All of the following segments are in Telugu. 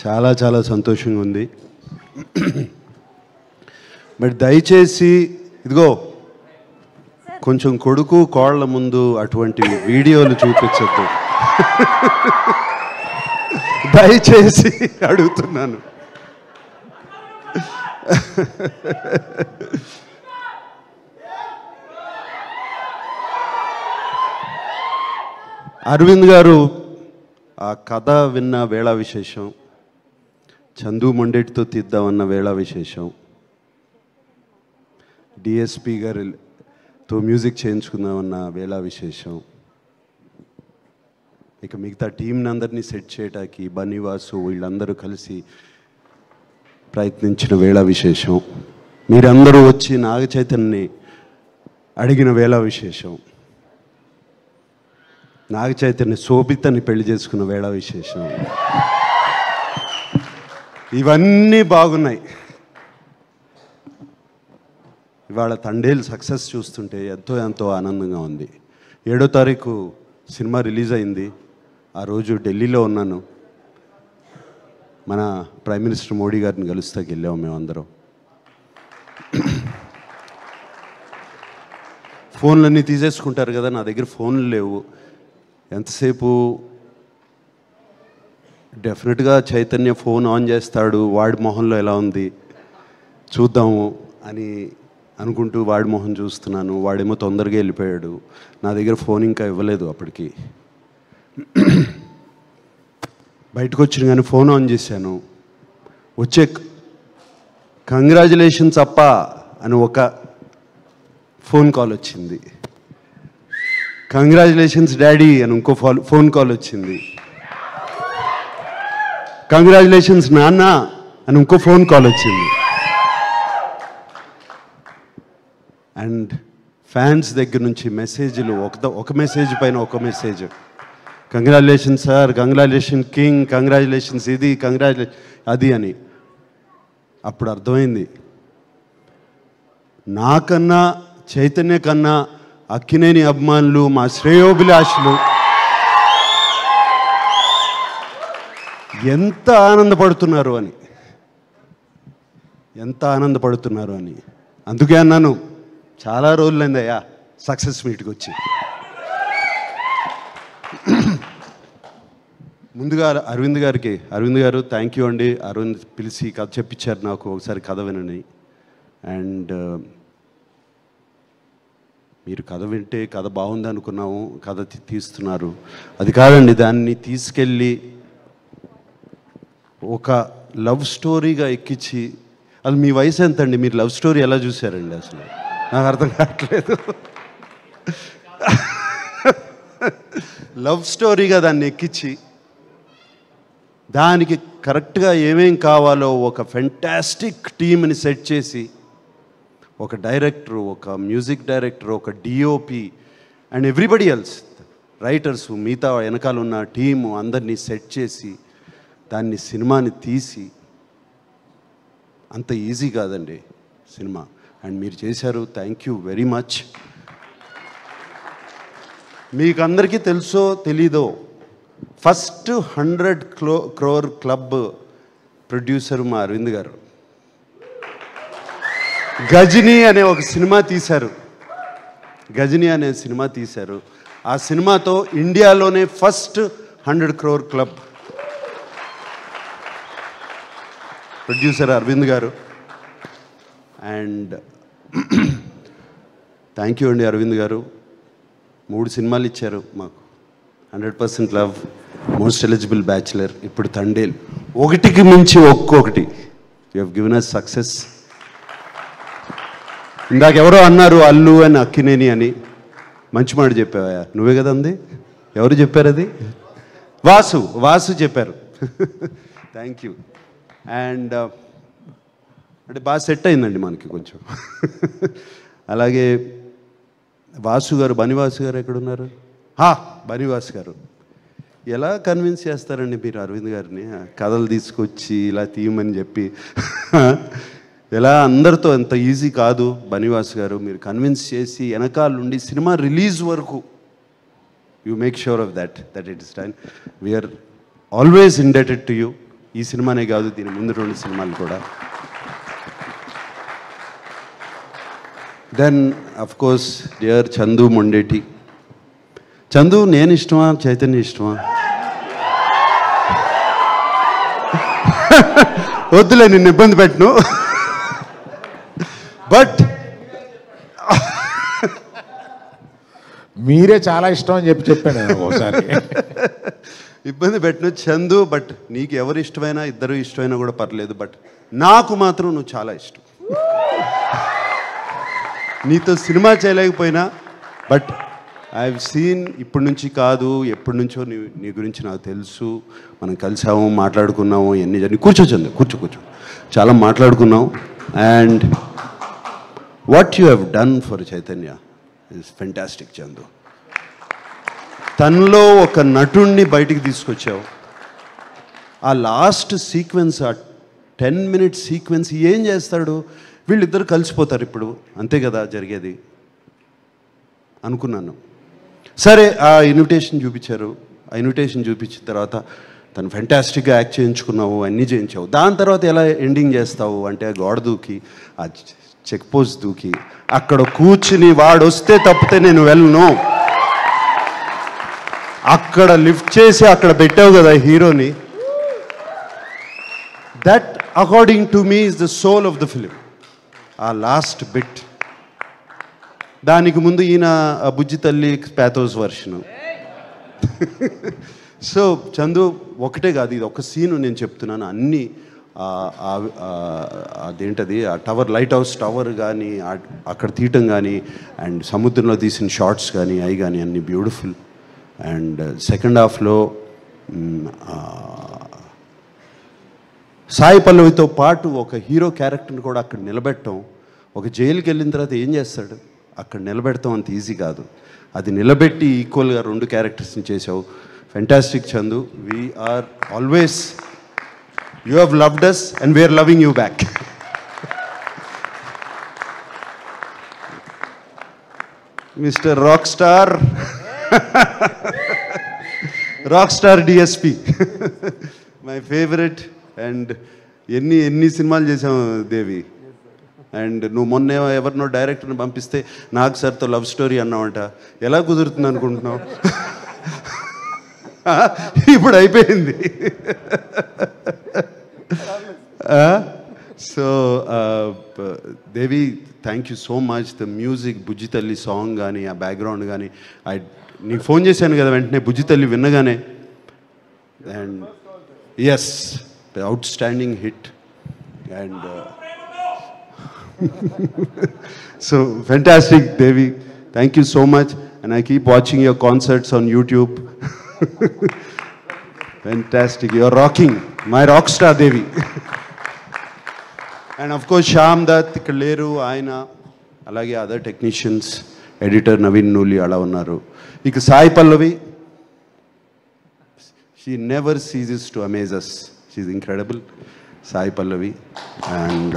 చాలా చాలా సంతోషంగా ఉంది. బట్ దయచేసి ఇదిగో కొంచెం కొడుకు కోళ్ళ ముందు అటువంటి వీడియోలు చూపించద్దు. దయచేసి అడుగుతున్నాను. అరవింద్ గారు ఆ కథ విన్న వేళ విశేషం, చందు మొండేటితో తీద్దామన్న వేళ విశేషం, డిఎస్పి గారితో మ్యూజిక్ చేయించుకుందామన్న వేళ విశేషం, ఇక మిగతా టీంని అందరినీ సెట్ చేయడానికి బన్నీవాసు వీళ్ళందరూ కలిసి ప్రయత్నించిన వేళ విశేషం, మీరందరూ వచ్చి నాగ చైతన్యని అడిగిన వేళ విశేషం, నాగ చైతన్య శోభితని పెళ్లి చేసుకున్న వేళ విశేషం, ఇవన్నీ బాగున్నాయి. ఇవాళ తండేలు సక్సెస్ చూస్తుంటే ఎంతో ఎంతో ఆనందంగా ఉంది. 7వ తారీఖు సినిమా రిలీజ్ అయింది. ఆ రోజు ఢిల్లీలో ఉన్నాను. మన ప్రైమ్ మినిస్టర్ మోడీ గారిని కలుస్తాకి వెళ్ళాము మేమందరం. ఫోన్లన్నీ తీసేసుకుంటారు కదా, నా దగ్గర ఫోన్లు లేవు. ఎంతసేపు డెఫినెట్గా చైతన్య ఫోన్ ఆన్ చేస్తాడు, వాడి మొహంలో ఎలా ఉంది చూద్దాము అని అనుకుంటూ వాడి మొహం చూస్తున్నాను. వాడేమో తొందరగా వెళ్ళిపోయాడు. నా దగ్గర ఫోన్ ఇంకా ఇవ్వలేదు అప్పటికి. బయటకు వచ్చిన కానీ ఫోన్ ఆన్ చేశాను. వచ్చే కంగ్రాచులేషన్స్ అప్ప అని ఒక ఫోన్ కాల్ వచ్చింది. కంగ్రాచులేషన్స్ డాడీ అని ఇంకో ఫోన్ కాల్ వచ్చింది. కంగ్రాచులేషన్స్ నాన్న అని ఇంకో ఫోన్ కాల్ వచ్చింది. అండ్ ఫ్యాన్స్ దగ్గర నుంచి మెసేజ్లు, ఒక మెసేజ్ పైన ఒక message. Congratulations sir, congratulation king, congratulations ఇది, కంగ్రాచులేషన్ అది అని. అప్పుడు అర్థమైంది, నాకన్నా చైతన్య కన్నా అక్కినేని అభిమానులు, మా శ్రేయోభిలాషులు ఎంత ఆనందపడుతున్నారు అని, ఎంత ఆనందపడుతున్నారు అని. అందుకే అన్నాను, చాలా రోజులైందయ్యా సక్సెస్ మీట్కి వచ్చి. ముందుగా అరవింద్ గారు థ్యాంక్ యూ అండి. అరవింద్ పిలిచి కథ చెప్పించారు నాకు, ఒకసారి కథ వినని. అండ్ మీరు కథ వింటే కథ బాగుంది అనుకున్నాము, కథ తీస్తున్నారు. అది కాదండి, దాన్ని తీసుకెళ్ళి ఒక లవ్ స్టోరీగా ఎక్కించి, అది మీ వయసు ఎంత అండి, మీరు లవ్ స్టోరీ ఎలా చూశారండి? అసలు నాకు అర్థం కావట్లేదు. లవ్ స్టోరీగా దాన్ని ఎక్కించి దానికి కరెక్ట్గా ఏమేం కావాలో ఒక ఫెంటాస్టిక్ టీమ్ని సెట్ చేసి, ఒక డైరెక్టర్, ఒక మ్యూజిక్ డైరెక్టర్, ఒక DOP and everybody else, writers, మిగతా వెనకాల ఉన్న టీము అందరినీ సెట్ చేసి దాన్ని సినిమాని తీసి, అంత ఈజీ కాదండి సినిమా. అండ్ మీరు చేశారు, థ్యాంక్ యూ వెరీ మచ్. మీకు అందరికీ తెలుసో తెలీదో, ఫస్ట్ 100 crore క్లబ్ ప్రొడ్యూసర్ మా అరవింద్ గారు. గజనీ అనే ఒక సినిమా తీశారు. గజనీ అనే సినిమా తీశారు. ఆ సినిమాతో ఇండియాలోనే first 100 crore club producer Aravind garu. And thank you అండి అరవింద్ గారు. 3 సినిమాలు ఇచ్చారు మాకు. 100% లవ్, మోస్ట్ ఎలిజిబుల్ బ్యాచులర్, ఇప్పుడు తండేల్. ఒకటికి మించి ఒక్కొక్కటి. You have given us success. ఇందాక ఎవరో అన్నారు అల్లు అని అక్కినేని అని. మంచి మాట చెప్పావా? నువ్వే కదా అంది? ఎవరు చెప్పారు అది? వాసు చెప్పారు. Thank you. అండ్ అంటే బాగా సెట్ అయిందండి మనకి కొంచెం. అలాగే వాసు గారు, బనివాసు గారు ఎక్కడున్నారు? బనివాసు గారు. ఎలా కన్విన్స్ చేస్తారండి మీరు అరవింద్ గారిని? కథలు తీసుకొచ్చి ఇలా తీయమని చెప్పి ఎలా? అందరితో ఎంత ఈజీ కాదు. బనివాసు గారు మీరు కన్విన్స్ చేసి వెనకాల నుండి సినిమా రిలీజ్ వరకు you make sure of that it is done. We are always indebted to you. ఈ సినిమానే కాదు, దీని ముందు 2 సినిమాలు కూడా. Then of course dear Chandu Mondeti. Chandu నేను ఇష్టమా, చైతన్య ఇష్టమా? వద్దులే, నిన్ను ఇబ్బంది పెట్టను. బట్ మీరే చాలా ఇష్టం అని చెప్పాను ఒకసారి. ఇబ్బంది పెట్టను చందు. బట్ నీకు ఎవరు ఇష్టమైనా, ఇద్దరు ఇష్టమైనా కూడా పర్లేదు. బట్ నాకు మాత్రం నువ్వు చాలా ఇష్టం. నీతో సినిమా చేయలేకపోయినా బట్ ఐ హావ్ సీన్, ఇప్పటి నుంచి కాదు ఎప్పటి నుంచో నీ గురించి నాకు తెలుసు. మనం కలిసాము, మాట్లాడుకున్నాము, ఎన్ని జరిగి. కూర్చో కూర్చో చాలా మాట్లాడుకున్నాం. And what you have done for Chaitanya is fantastic Chandu. తనలో ఒక నటుణ్ణి బయటికి తీసుకొచ్చావు. ఆ లాస్ట్ సీక్వెన్స్, ఆ 10 minute సీక్వెన్స్ ఏం చేస్తాడు? వీళ్ళిద్దరు కలిసిపోతారు ఇప్పుడు, అంతే కదా జరిగేది అనుకున్నాను. సరే, ఆ ఇన్విటేషన్ చూపించారు. ఆ ఇన్విటేషన్ చూపించిన తర్వాత తను ఫెంటాస్టిక్గా యాక్ట్ చేయించుకున్నావు, అన్నీ చేయించావు. దాని తర్వాత ఎలా ఎండింగ్ చేస్తావు అంటే, గోడ దూకి, ఆ చెక్ పోస్ట్ దూకి, అక్కడ కూర్చుని వాడు వస్తే తప్పితే నేను వెళ్ళను, అక్కడ లిఫ్ట్ చేసి అక్కడ పెట్టావు కదా హీరోని. That according to me is the soul of the film. ఆ లాస్ట్ బిట్. దానికి ముందు ఈయన బుజ్జి తల్లి ప్యాథోస్ వర్షను. సో చందు, ఒకటే కాదు, ఇది ఒక సీను నేను చెప్తున్నాను. అన్నీ అదేంటది, ఆ టవర్, లైట్ హౌస్ టవర్ కానీ, అక్కడ తీయటం కానీ, అండ్ సముద్రంలో తీసిన షార్ట్స్ కానీ, అవి కానీ అన్నీ బ్యూటిఫుల్. అండ్ సెకండ్ హాఫ్లో సాయి పల్లవితో పాటు ఒక హీరో క్యారెక్టర్ని కూడా అక్కడ నిలబెట్టడం. ఒక జైలుకి వెళ్ళిన తర్వాత ఏం చేస్తాడు, అక్కడ నిలబెడతాం అంత ఈజీ కాదు. అది నిలబెట్టి ఈక్వల్గా 2 క్యారెక్టర్స్ని చేసావు. Fantastic Chandu. We are always, you have loved us and we are loving you back. Mister rock star, rock star DSP, my favourite. And ఎన్ని సినిమాలు చేసాము దేవి. అండ్ నువ్వు మొన్న ఎవరినో డైరెక్టర్ని పంపిస్తే నాకు సార్తో లవ్ స్టోరీ అన్నావంట. ఎలా కుదురుతుంది అనుకుంటున్నావు? ఇప్పుడు అయిపోయింది. So Devi, thank you so much. The music, Bujji Thalli song కానీ, ఆ బ్యాక్గ్రౌండ్ కానీ, నీకు ఫోన్ చేశాను కదా వెంటనే బుజ్జి తల్లి విన్నగానే. And yes, outstanding hit. And so fantastic Devi, thank you so much, and I keep watching your concerts on YouTube. Fantastic, you're rocking, my rock star Devi. And of course Shyam Dutt ఇక్కడ లేరు, ఆయన అలాగే other technicians, editor Naveen Nooli అలా ఉన్నారు. ఇక Sai Pallavi, she never ceases to amaze us, she's incredible. Sai Pallavi. And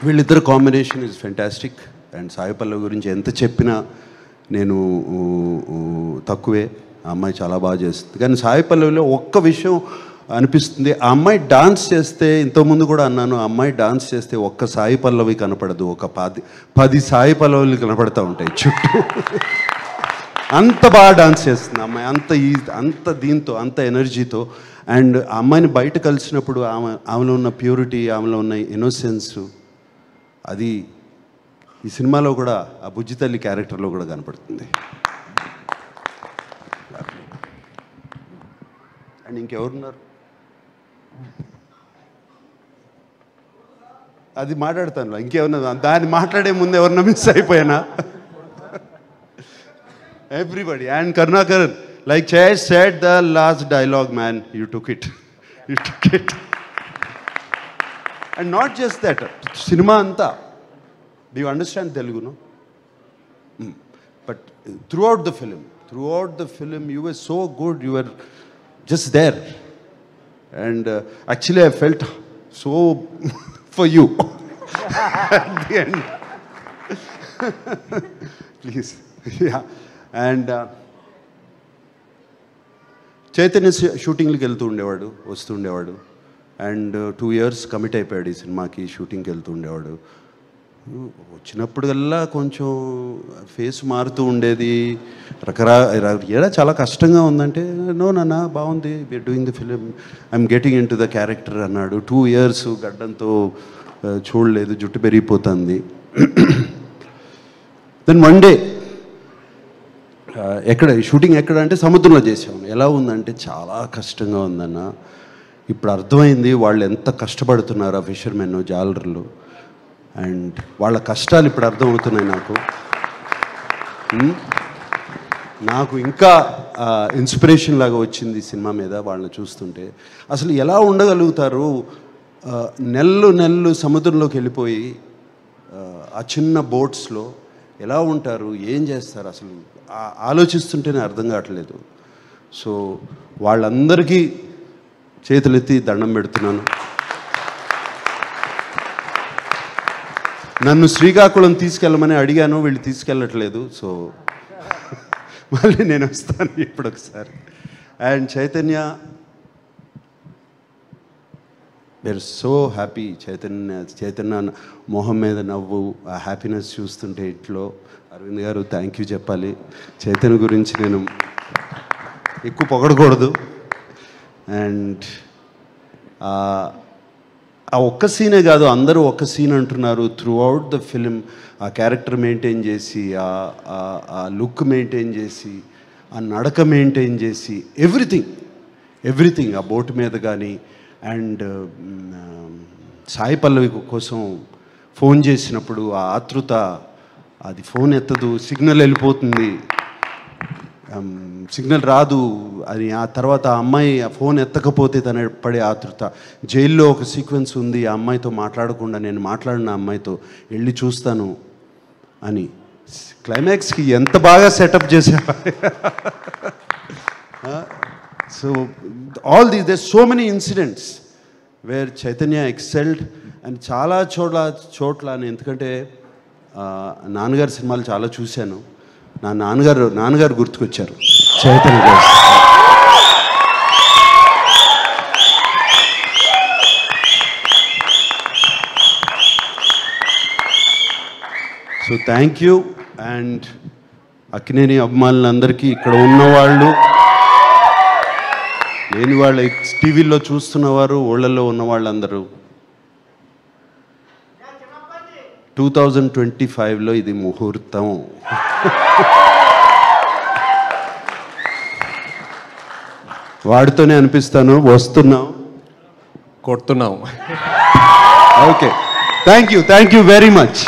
వీళ్ళిద్దరు combination is fantastic. And Sai Pallavi గురించి ఎంత చెప్పినా నేను తక్కువే. ఆ అమ్మాయి చాలా బాగా చేస్తుంది. కానీ సాయి పల్లవిలో ఒక్క విషయం అనిపిస్తుంది, ఆ అమ్మాయి డాన్స్ చేస్తే, ఇంతకుముందు కూడా అన్నాను, ఆ అమ్మాయి డాన్స్ చేస్తే ఒక్క సాయి పల్లవి కనపడదు, ఒక 10 సాయి పల్లవులు కనపడుతూ ఉంటాయి చుట్టూ. అంత బాగా డాన్స్ చేస్తుంది అమ్మాయి, అంత దీంతో, అంత ఎనర్జీతో. అండ్ ఆ అమ్మాయిని బయట కలిసినప్పుడు ఆమెలో ఉన్న ప్యూరిటీ, ఆమెలో ఉన్న ఇన్నోసెన్స్, అది ఈ సినిమాలో కూడా, ఆ బుజ్జి తల్లి క్యారెక్టర్లో కూడా కనపడుతుంది. అండ్ ఇంకెవరున్నారు? అది మాట్లాడతాను, ఇంకెవరన్నా దాన్ని మాట్లాడే ముందు ఎవరన్నా మిస్ అయిపోయానా? Everybody. And Karunakar, like Chai said the last dialogue, man, you took it. You took it. And not just that, cinema anta. Do you understand Telugu, no? But throughout the film, you were so good, you were just there. And actually I felt so for you at the end. Please. Yeah. And Chaitanya షూటింగ్కి వెళ్తూ ఉండేవాడు, వస్తూ ఉండేవాడు. అండ్ 2 years కమిట్ అయిపోయాడు ఈ సినిమాకి. షూటింగ్కి వెళ్తూ ఉండేవాడు. వచ్చినప్పుడల్లా కొంచెం ఫేస్ మారుతూ ఉండేది. ఏడా చాలా కష్టంగా ఉందంటే, నో నాన్న బాగుంది, we are doing the film, I'm getting into the character అన్నాడు. 2 years గడ్డంతో చూడలేదు, జుట్టు పెరిగిపోతుంది. దెన్ వన్ డే షూటింగ్ ఎక్కడ అంటే సముద్రంలో చేసాము. ఎలా ఉందంటే చాలా కష్టంగా ఉందన్న. ఇప్పుడు అర్థమైంది వాళ్ళు ఎంత కష్టపడుతున్నారు ఆ ఫిషర్మెన్, జాలర్లు. అండ్ వాళ్ళ కష్టాలు ఇప్పుడు అర్థమవుతున్నాయి నాకు ఇంకా ఇన్స్పిరేషన్ లాగా వచ్చింది సినిమా మీద వాళ్ళని చూస్తుంటే. అసలు ఎలా ఉండగలుగుతారు, నెలలు సముద్రంలోకి వెళ్ళిపోయి ఆ చిన్న బోట్స్లో ఎలా ఉంటారు, ఏం చేస్తారు, అసలు ఆలోచిస్తుంటేనే అర్థం కావట్లేదు. సో వాళ్ళందరికీ చేతులెత్తి దండం పెడుతున్నాను. నన్ను శ్రీకాకుళం తీసుకెళ్ళమని అడిగాను, వీళ్ళు తీసుకెళ్ళట్లేదు. సో మళ్ళీ నేను వస్తాను ఇప్పుడు ఒకసారి. And we are so happy. Chaitanya మొహం మీద నవ్వు, ఆ హ్యాపీనెస్ చూస్తుంటే ఇంట్లో. అరవింద్ గారు థ్యాంక్ యూ చెప్పాలి. చైతన్య గురించి నేను ఎక్కువ పొగడకూడదు. అండ్ ఆ ఒక్క సీనే కాదు, అందరూ ఒక్క సీన్ అంటున్నారు. త్రూ అవుట్ ద ఫిలిం ఆ క్యారెక్టర్ మెయింటైన్ చేసి, ఆ లుక్ మెయింటైన్ చేసి, ఆ నడక మెయింటైన్ చేసి, ఎవ్రీథింగ్ ఆ బోటు మీద కానీ. అండ్ సాయి పల్లవి కోసం ఫోన్ చేసినప్పుడు ఆ ఆతృత, అది ఫోన్ ఎత్తదు, సిగ్నల్ వెళ్ళిపోతుంది, సిగ్నల్ రాదు అని. ఆ తర్వాత ఆ అమ్మాయి ఆ ఫోన్ ఎత్తకపోతే తన పడే ఆతృత. జైల్లో ఒక సీక్వెన్స్ ఉంది, ఆ అమ్మాయితో మాట్లాడకుండా నేను మాట్లాడిన అమ్మాయితో వెళ్ళి చూస్తాను అని. క్లైమాక్స్కి ఎంత బాగా సెటప్ చేశారు. So all these there so many incidents where Chaitanya excelled. And చాలా చోట్ల ఎందుకంటే నాన్నగారి సినిమాలు చాలా చూశాను. నా నాన్నగారు గుర్తుకొచ్చారు Chaitanya garu. So thank you. And Akkineni అభిమానులందరికీ, ఇక్కడ ఉన్నవాళ్ళు, లేని వాళ్ళు, టీవీలో చూస్తున్నవారు, ఊళ్ళల్లో ఉన్న వాళ్ళందరూ, 2025లో ఇది ముహూర్తం. వాడితోనే అనిపిస్తాను, వస్తున్నాం, కొడుతున్నాం. Okay, thank you very much.